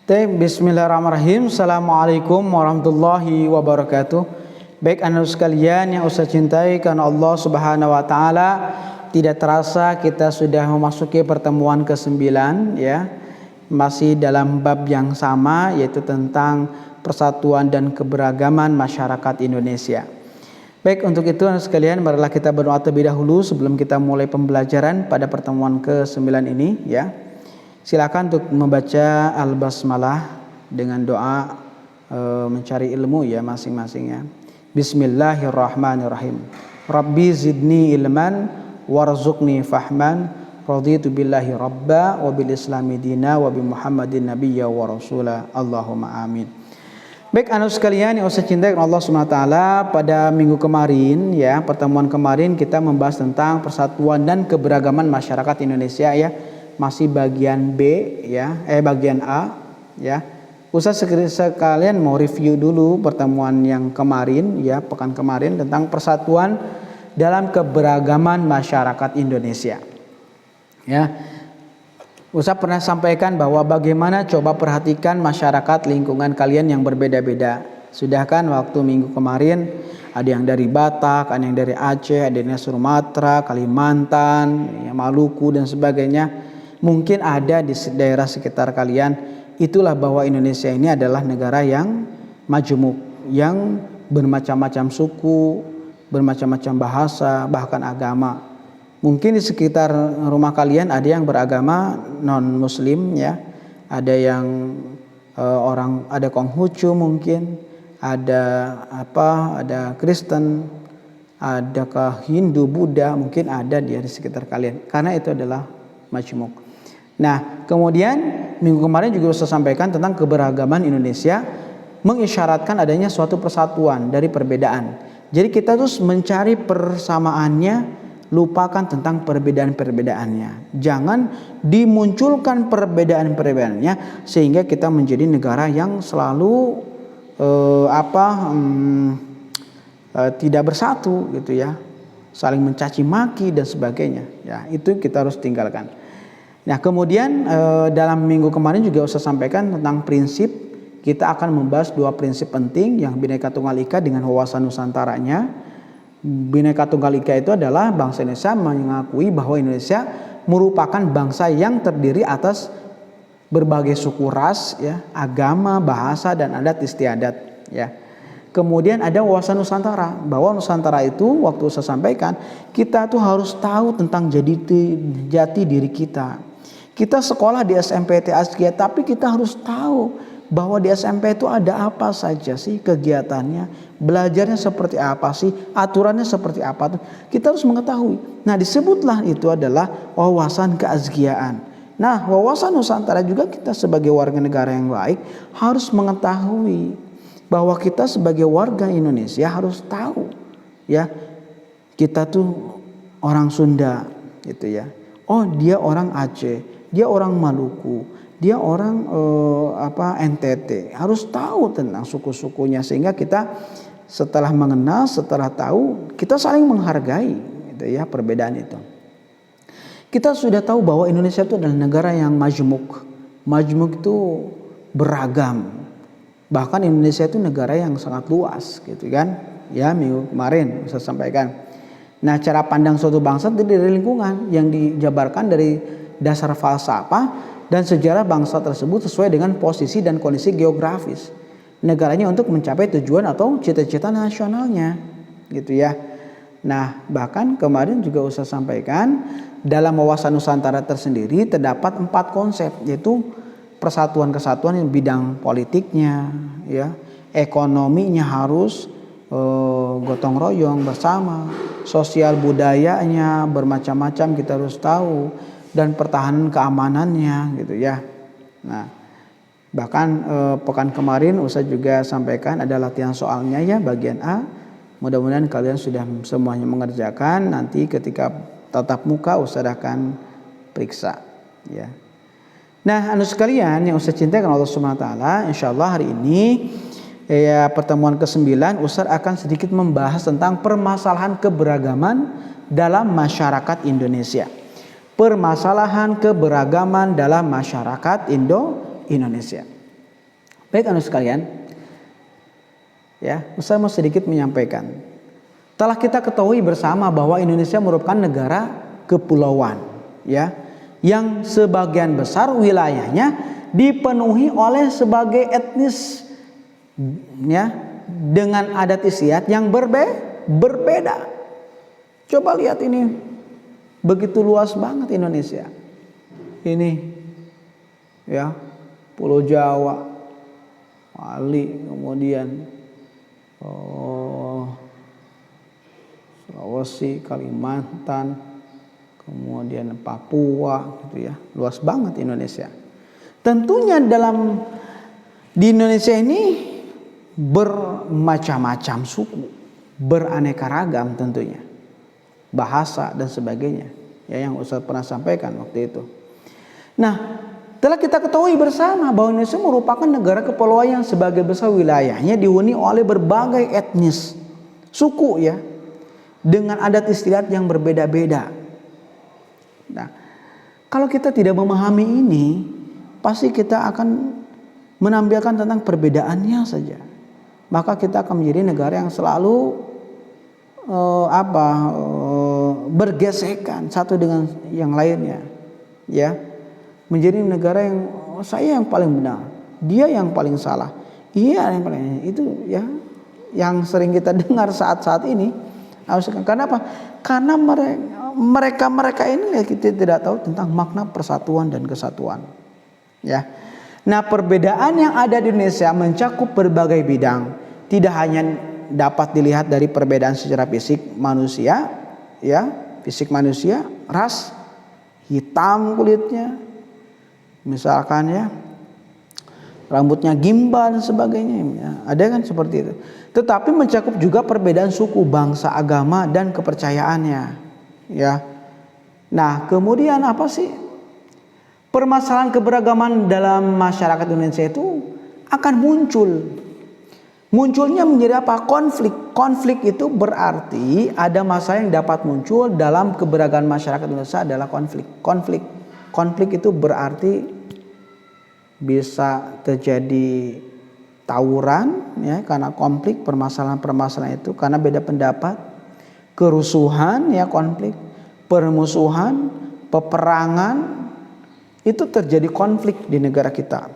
Bismillahirrahmanirrahim. Assalamualaikum warahmatullahi wabarakatuh. Baik anak sekalian yang Ustaz cintai karena Allah Subhanahu wa taala, tidak terasa kita sudah memasuki pertemuan ke-9 ya. Masih dalam bab yang sama, yaitu tentang persatuan dan keberagaman masyarakat Indonesia. Baik, untuk itu anak sekalian, marilah kita berdoa terlebih dahulu sebelum kita mulai pembelajaran pada pertemuan ke-9 ini ya. Silakan untuk membaca Al-Basmalah dengan doa mencari ilmu ya masing-masing ya. Bismillahirrahmanirrahim. Rabbi zidni ilman warzuqni fahman. Raditu billahi rabba wa bil islami dina wa bi Muhammadin nabiyya wa rasula. Allahumma amin. Baik anak sekalian yang saya cintai Allah Subhanahu wa taala, pada minggu kemarin ya, pertemuan kemarin kita membahas tentang persatuan dan keberagaman masyarakat Indonesia ya. Masih bagian B ya, bagian A ya. Ustaz sekalian mau review dulu pertemuan yang kemarin ya, pekan kemarin, tentang persatuan dalam keberagaman masyarakat Indonesia. Ya. Ustaz pernah sampaikan bahwa bagaimana, coba perhatikan masyarakat lingkungan kalian yang berbeda-beda. Sudah kan waktu minggu kemarin ada yang dari Batak, ada yang dari Aceh, ada yang dari Sumatera, Kalimantan, ya, Maluku dan sebagainya. Mungkin ada di daerah sekitar kalian. Itulah bahwa Indonesia ini adalah negara yang majemuk, yang bermacam-macam suku, bermacam-macam bahasa, bahkan agama. Mungkin di sekitar rumah kalian ada yang beragama non muslim ya. Ada yang ada Konghucu mungkin, ada Kristen, adakah Hindu, Buddha, mungkin ada di sekitar kalian. Karena itu adalah majemuk. Nah, kemudian minggu kemarin juga saya sampaikan tentang keberagaman Indonesia mengisyaratkan adanya suatu persatuan dari perbedaan. Jadi kita terus mencari persamaannya, lupakan tentang perbedaan-perbedaannya. Jangan dimunculkan perbedaan-perbedaannya sehingga kita menjadi negara yang selalu tidak bersatu gitu ya. Saling mencaci maki dan sebagainya. Ya, itu kita harus tinggalkan. Nah, kemudian dalam minggu kemarin juga saya sampaikan tentang prinsip. Kita akan membahas dua prinsip penting, yang Bhinneka Tunggal Ika dengan wawasan Nusantaranya. Bhinneka Tunggal Ika itu adalah bangsa Indonesia mengakui bahwa Indonesia merupakan bangsa yang terdiri atas berbagai suku ras, ya, agama, bahasa dan adat istiadat. Ya. Kemudian ada wawasan Nusantara, bahwa Nusantara itu waktu saya sampaikan, kita tuh harus tahu tentang jati diri kita. Kita sekolah di SMPT Askia, tapi kita harus tahu bahwa di SMP itu ada apa saja sih kegiatannya, belajarnya seperti apa sih, aturannya seperti apa tuh. Kita harus mengetahui. Nah, disebutlah itu adalah wawasan keazkiaan. Nah, wawasan Nusantara juga kita sebagai warga negara yang baik harus mengetahui bahwa kita sebagai warga Indonesia harus tahu ya, kita tuh orang Sunda gitu ya. Oh, dia orang Aceh. Dia orang Maluku, dia orang NTT. Harus tahu tentang suku-sukunya sehingga kita setelah mengenal, setelah tahu, kita saling menghargai gitu ya, perbedaan itu. Kita sudah tahu bahwa Indonesia itu adalah negara yang majemuk. Majemuk itu beragam. Bahkan Indonesia itu negara yang sangat luas gitu kan. Ya, minggu kemarin saya sampaikan. Nah, cara pandang suatu bangsa itu dari lingkungan yang dijabarkan dari dasar falsafah dan sejarah bangsa tersebut sesuai dengan posisi dan kondisi geografis negaranya untuk mencapai tujuan atau cita-cita nasionalnya gitu ya. Nah, bahkan kemarin juga Ustaz sampaikan dalam wawasan Nusantara tersendiri terdapat 4 konsep, yaitu persatuan kesatuan yang bidang politiknya ya, ekonominya harus gotong royong bersama, sosial budayanya bermacam-macam kita harus tahu, dan pertahanan keamanannya gitu ya. Nah, bahkan pekan kemarin Ustaz juga sampaikan ada latihan soalnya ya, bagian A. Mudah-mudahan kalian sudah semuanya mengerjakan. Nanti ketika tatap muka Ustaz akan periksa ya. Nah, anu sekalian yang Ustaz cintai karena Allah Subhanahu wa taala, insyaallah hari ini ya, pertemuan ke-9 Ustaz akan sedikit membahas tentang permasalahan keberagaman dalam masyarakat Indonesia. Permasalahan keberagaman dalam masyarakat Indonesia. Baik anak sekalian, ya, saya mau sedikit menyampaikan. Telah kita ketahui bersama bahwa Indonesia merupakan negara kepulauan, ya, yang sebagian besar wilayahnya dipenuhi oleh sebagai etnis, ya, dengan adat istiadat yang berbeda. Coba lihat ini, begitu luas banget Indonesia. Ini, ya, Pulau Jawa, Bali, kemudian Sulawesi, Kalimantan, kemudian Papua, gitu ya, luas banget Indonesia. Tentunya di Indonesia ini bermacam-macam suku, beraneka ragam tentunya, bahasa dan sebagainya, ya, yang Ustaz pernah sampaikan waktu itu. Nah, telah kita ketahui bersama bahwa Indonesia merupakan negara kepulauan yang sebagai besar wilayahnya dihuni oleh berbagai etnis, suku, ya, dengan adat istiadat yang berbeda-beda. Nah, kalau kita tidak memahami ini, pasti kita akan menampilkan tentang perbedaannya saja. Maka kita akan menjadi negara yang selalu bergesekan satu dengan yang lainnya, ya. Menjadi negara yang saya yang paling benar, dia yang paling salah. Iya, yang paling itu, ya, yang sering kita dengar saat-saat ini. Kenapa? Karena mereka ini kita tidak tahu tentang makna persatuan dan kesatuan, ya. Nah, perbedaan yang ada di Indonesia mencakup berbagai bidang. Tidak hanya dapat dilihat dari perbedaan secara fisik manusia, ya, fisik manusia, ras, hitam kulitnya, misalkan, ya, rambutnya gimbal dan sebagainya, ya, ada kan seperti itu. Tetapi mencakup juga perbedaan suku, bangsa, agama dan kepercayaannya, ya. Nah, kemudian apa sih permasalahan keberagaman dalam masyarakat Indonesia itu akan muncul. Munculnya menjadi apa? Konflik. Konflik itu berarti ada masalah yang dapat muncul dalam keberagaman masyarakat Indonesia adalah konflik. Konflik itu berarti bisa terjadi tawuran, ya, karena konflik, permasalahan itu karena beda pendapat, kerusuhan, ya, konflik, permusuhan, peperangan, itu terjadi konflik di negara kita.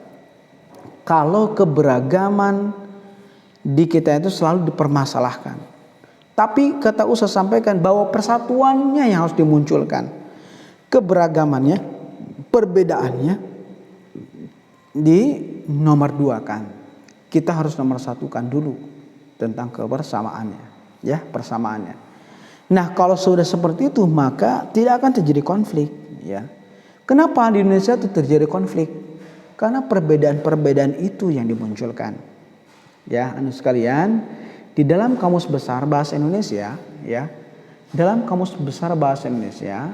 Kalau keberagaman di kita itu selalu dipermasalahkan. Tapi kata Ustaz sampaikan bahwa persatuannya yang harus dimunculkan. Keberagamannya, perbedaannya di nomor dua kan. Kita harus nomor satukan dulu tentang kebersamaannya, ya, persamaannya. Nah, kalau sudah seperti itu maka tidak akan terjadi konflik, ya. Kenapa di Indonesia itu terjadi konflik? Karena perbedaan-perbedaan itu yang dimunculkan. Ya, anu sekalian, di dalam Kamus Besar Bahasa Indonesia, ya, dalam Kamus Besar Bahasa Indonesia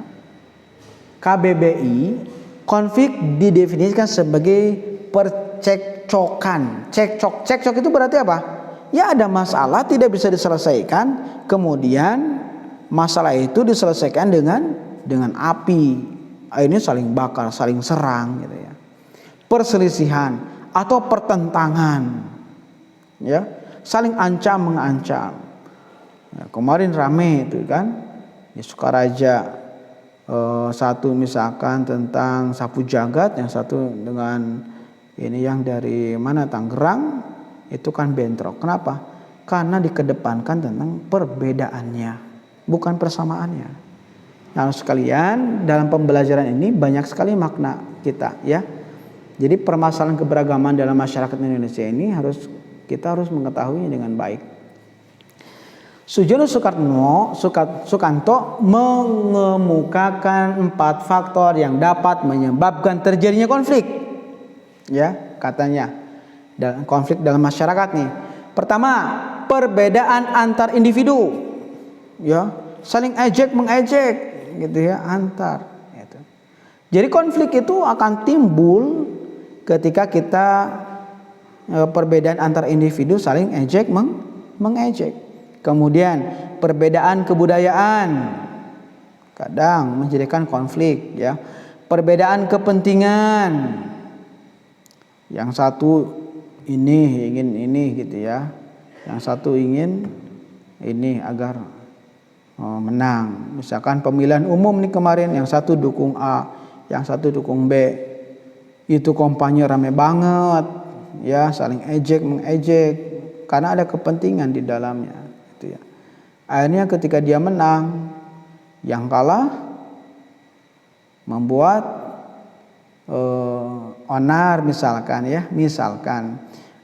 KBBI, konflik didefinisikan sebagai percekcokan. Cekcok itu berarti apa? Ya, ada masalah tidak bisa diselesaikan, kemudian masalah itu diselesaikan dengan api. Ini saling bakar, saling serang, gitu ya. Perselisihan atau pertentangan, ya, saling ancam mengancam. Ya, kemarin rame itu kan di Sukaraja, satu misalkan tentang sapu jagat, yang satu dengan ini yang dari mana, Tangerang, itu kan bentrok. Kenapa? Karena dikedepankan tentang perbedaannya, bukan persamaannya. Nah, sekalian, dalam pembelajaran ini banyak sekali makna kita, ya. Jadi permasalahan keberagaman dalam masyarakat Indonesia ini kita harus mengetahuinya dengan baik. Sujono Sukanto mengemukakan 4 faktor yang dapat menyebabkan terjadinya konflik, ya, katanya konflik dalam masyarakat nih. Pertama, perbedaan antar individu, ya, saling ejek mengejek, gitu ya, antar, gitu. Jadi konflik itu akan timbul ketika kita perbedaan antar individu saling ejek mengejek. Kemudian perbedaan kebudayaan kadang menjadikan konflik, ya. Perbedaan kepentingan, yang satu ini ingin ini gitu ya. Yang satu ingin ini agar menang. Misalkan pemilihan umum nih kemarin, yang satu dukung A, yang satu dukung B. Itu kampanye rame banget, ya, saling ejek mengejek karena ada kepentingan di dalamnya, gitu ya. Akhirnya ketika dia menang, yang kalah membuat onar misalkan ya,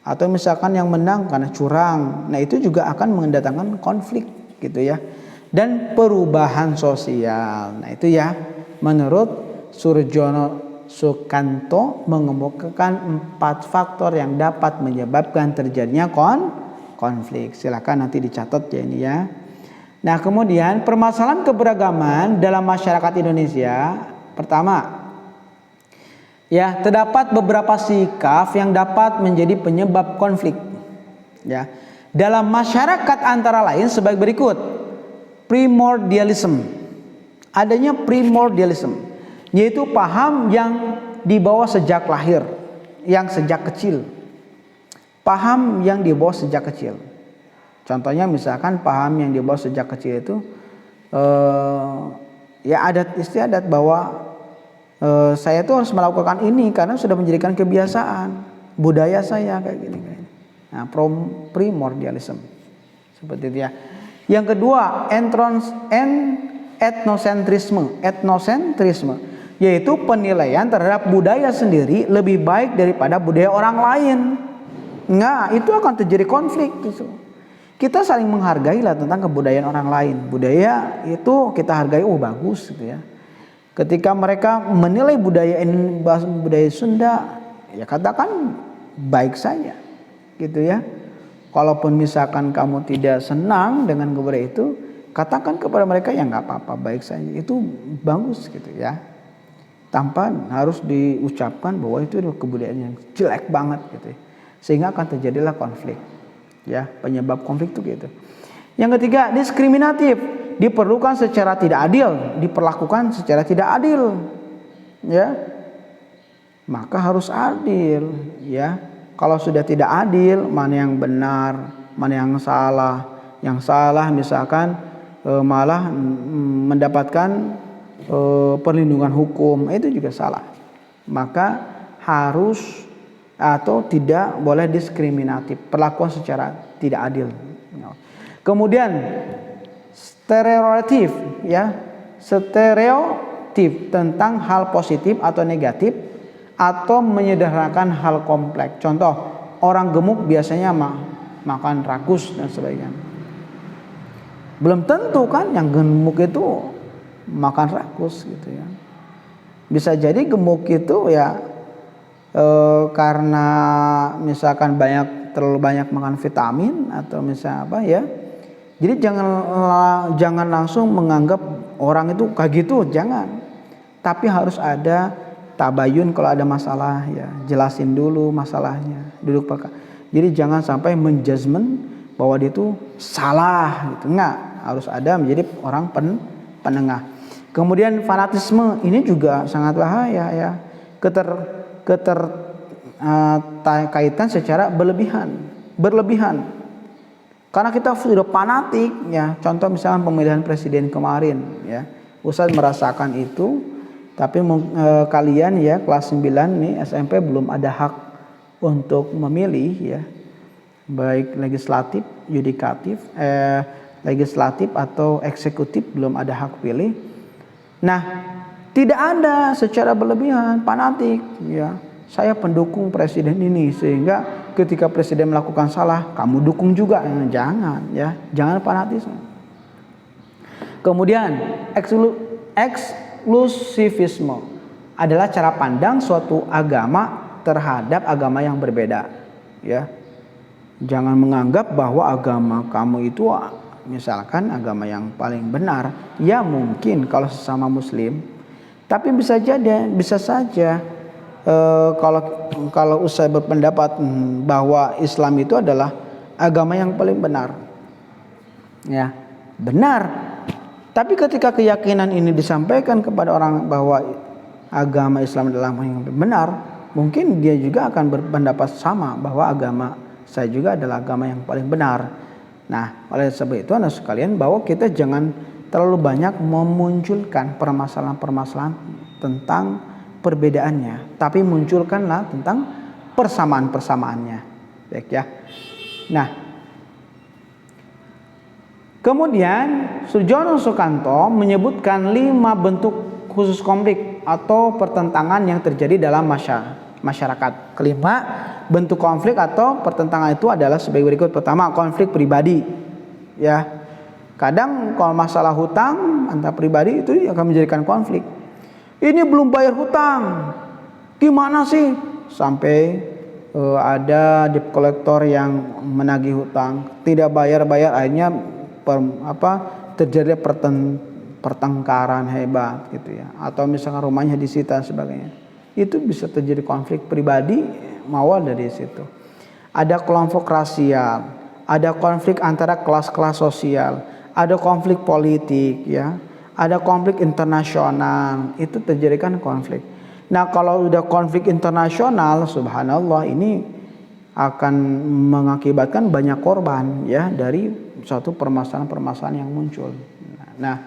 atau misalkan yang menang karena curang. Nah, itu juga akan mendatangkan konflik gitu ya. Dan perubahan sosial. Nah, itu ya menurut Surjono Sukanto mengemukakan 4 faktor yang dapat menyebabkan terjadinya konflik. Silakan nanti dicatat ya ini ya. Nah, kemudian permasalahan keberagaman dalam masyarakat Indonesia. Pertama, ya, terdapat beberapa sikap yang dapat menjadi penyebab konflik. Ya, dalam masyarakat antara lain sebagai berikut. Primordialism. Adanya primordialism, yaitu paham yang dibawa sejak lahir, yang sejak kecil. Paham yang dibawa sejak kecil. Contohnya misalkan paham yang dibawa sejak kecil itu ya adat istiadat bahwa saya itu harus melakukan ini karena sudah menjadikan kebiasaan budaya saya kayak gini. Nah, primordialism seperti itu ya. Yang kedua, etnosentrisme, yaitu penilaian terhadap budaya sendiri lebih baik daripada budaya orang lain. Nah, itu akan terjadi konflik gitu. Kita saling menghargai lah tentang kebudayaan orang lain. Budaya itu kita hargai, oh bagus gitu ya. Ketika mereka menilai budaya ini budaya Sunda, ya katakan baik saja, gitu ya. Kalaupun misalkan kamu tidak senang dengan kebudayaan itu, katakan kepada mereka ya nggak apa-apa, baik saja. Itu bagus gitu ya. Tanpa harus diucapkan bahwa itu adalah kebudayaan yang jelek banget gitu. Sehingga akan terjadilah konflik. Ya, penyebab konflik itu gitu. Yang ketiga, diskriminatif. Diperlukan secara tidak adil, diperlakukan secara tidak adil. Ya. Maka harus adil, ya. Kalau sudah tidak adil, mana yang benar, mana yang salah. Yang salah misalkan malah mendapatkan perlindungan hukum, itu juga salah. Maka harus atau tidak boleh diskriminatif, perlakuan secara tidak adil. Kemudian stereotip, ya, stereotip tentang hal positif atau negatif atau menyederhanakan hal kompleks. Contoh, orang gemuk biasanya makan rakus dan sebagainya. Belum tentu kan yang gemuk itu makan rakus gitu ya. Bisa jadi gemuk itu ya karena misalkan terlalu banyak makan vitamin atau misalnya apa ya. Jadi jangan langsung menganggap orang itu kayak gitu, jangan. Tapi harus ada tabayun kalau ada masalah ya, jelasin dulu masalahnya, duduk pakai. Jadi jangan sampai menjudgment bahwa dia itu salah gitu. Enggak, harus ada menjadi orang penengah. Kemudian fanatisme ini juga sangat bahaya ya. Kaitan secara berlebihan. Karena kita sudah fanatik ya. Contoh misalnya pemilihan presiden kemarin ya. Ustaz merasakan itu. Tapi kalian ya kelas 9 nih SMP belum ada hak untuk memilih ya. Baik legislatif, yudikatif, legislatif atau eksekutif belum ada hak pilih. Nah, tidak ada secara berlebihan fanatik ya. Saya pendukung presiden ini sehingga ketika presiden melakukan salah kamu dukung juga. Jangan ya, jangan fanatisme. Kemudian eksklusivisme adalah cara pandang suatu agama terhadap agama yang berbeda ya. Jangan menganggap bahwa agama kamu itu misalkan agama yang paling benar. Ya mungkin kalau sesama muslim, tapi bisa saja kalau Ustaz berpendapat bahwa Islam itu adalah agama yang paling benar. Ya, benar. Tapi ketika keyakinan ini disampaikan kepada orang bahwa agama Islam adalah yang benar, mungkin dia juga akan berpendapat sama bahwa agama saya juga adalah agama yang paling benar. Nah, oleh sebab itu anak sekalian, bahwa kita jangan terlalu banyak memunculkan permasalahan-permasalahan tentang perbedaannya, tapi munculkanlah tentang persamaan-persamaannya. Baik ya. Nah, kemudian Sujono Sukanto menyebutkan 5 bentuk khusus konflik atau pertentangan yang terjadi dalam masyarakat. Kelima bentuk konflik atau pertentangan itu adalah sebagai berikut. Pertama, konflik pribadi. Ya, kadang kalau masalah hutang antar pribadi itu akan menjadikan konflik. Ini belum bayar hutang, gimana sih? Sampai ada debt collector yang menagih hutang, tidak bayar-bayar, akhirnya terjadi pertengkaran hebat gitu ya, atau misalkan rumahnya disita sebagainya. Itu bisa terjadi konflik pribadi mawar dari situ. Ada kelompok rasial, ada konflik antara kelas-kelas sosial, ada konflik politik ya, ada konflik internasional, itu terjadikan konflik. Nah, kalau udah konflik internasional, subhanallah, ini akan mengakibatkan banyak korban ya dari suatu permasalahan-permasalahan yang muncul. Nah,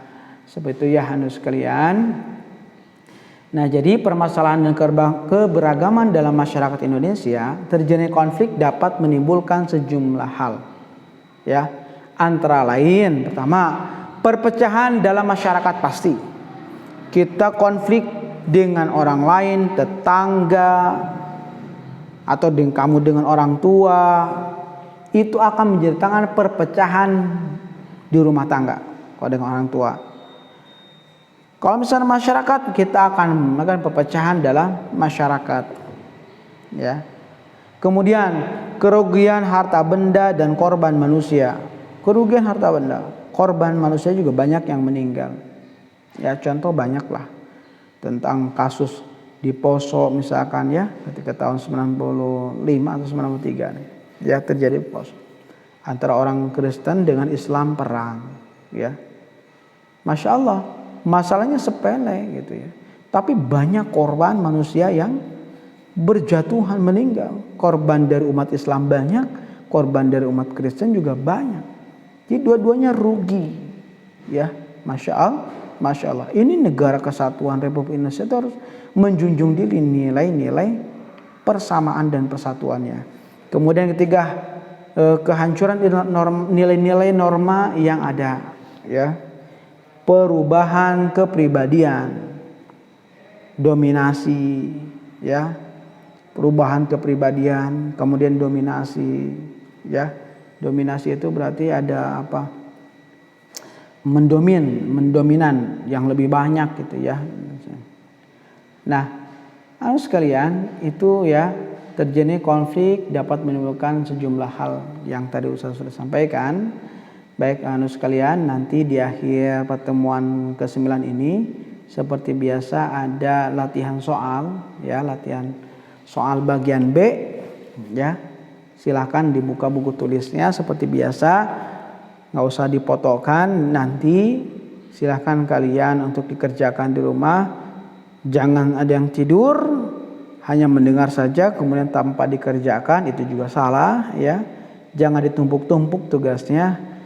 seperti itu ya hadirin sekalian. Nah, jadi permasalahan dan keberagaman dalam masyarakat Indonesia, terjadi konflik dapat menimbulkan sejumlah hal. Ya, antara lain, pertama, perpecahan dalam masyarakat pasti. Kita konflik dengan orang lain, tetangga, atau kamu dengan orang tua, itu akan menjadikan perpecahan di rumah tangga. Kalau dengan orang tua. Kalau misalnya masyarakat, kita akan melakukan perpecahan dalam masyarakat. Ya. Kemudian kerugian harta benda dan korban manusia. Kerugian harta benda, korban manusia juga banyak yang meninggal. Ya, contoh banyaklah tentang kasus di Poso misalkan ya, ketika tahun 95 atau 93 nih. Ya, terjadi Poso. Antara orang Kristen dengan Islam perang, ya. Masya Allah. Masalahnya sepele gitu ya, tapi banyak korban manusia yang berjatuhan meninggal. Korban dari umat Islam banyak, korban dari umat Kristen juga banyak. Jadi dua-duanya rugi ya. Masya Allah. Ini negara kesatuan Republik Indonesia itu harus menjunjung tinggi nilai-nilai persamaan dan persatuannya. Kemudian ketiga, kehancuran nilai-nilai norma yang ada ya. Perubahan kepribadian, dominasi ya, perubahan kepribadian, kemudian dominasi ya. Dominasi itu berarti ada apa? Mendominan yang lebih banyak gitu ya. Nah, harus sekalian itu ya, terjadi konflik dapat menimbulkan sejumlah hal yang tadi Ustaz sudah sampaikan. Baik anu sekalian, nanti di akhir pertemuan ke-9 ini seperti biasa ada latihan soal ya, latihan soal bagian B ya. Silahkan dibuka buku tulisnya seperti biasa, nggak usah dipotokkan. Nanti silahkan kalian untuk dikerjakan di rumah. Jangan ada yang tidur hanya mendengar saja kemudian tanpa dikerjakan, itu juga salah ya. Jangan ditumpuk-tumpuk tugasnya.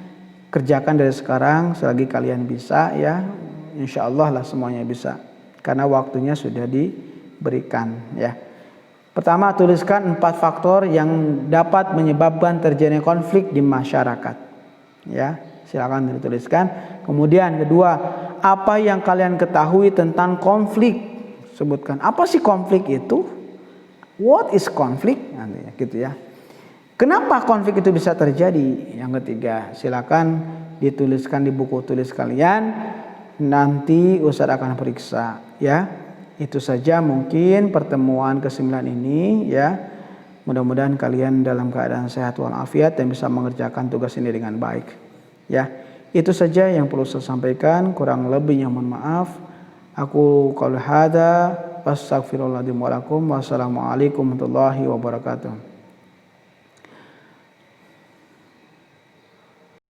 Kerjakan dari sekarang selagi kalian bisa ya, insya Allah lah semuanya bisa, karena waktunya sudah diberikan ya. Pertama, tuliskan 4 faktor yang dapat menyebabkan terjadinya konflik di masyarakat ya, silakan dituliskan. Kemudian kedua, apa yang kalian ketahui tentang konflik, sebutkan apa sih konflik itu, what is conflict nantinya gitu ya. Kenapa konflik itu bisa terjadi? Yang ketiga, silakan dituliskan di buku tulis kalian. Nanti Ustaz akan periksa ya. Itu saja mungkin pertemuan ke-9 ini ya. Mudah-mudahan kalian dalam keadaan sehat walafiat dan bisa mengerjakan tugas ini dengan baik. Ya. Itu saja yang perlu saya sampaikan, kurang lebihnya mohon maaf. Aku qauli hadza wastaghfirullahaladzim wa lakum. Wassalamualaikum warahmatullahi wabarakatuh.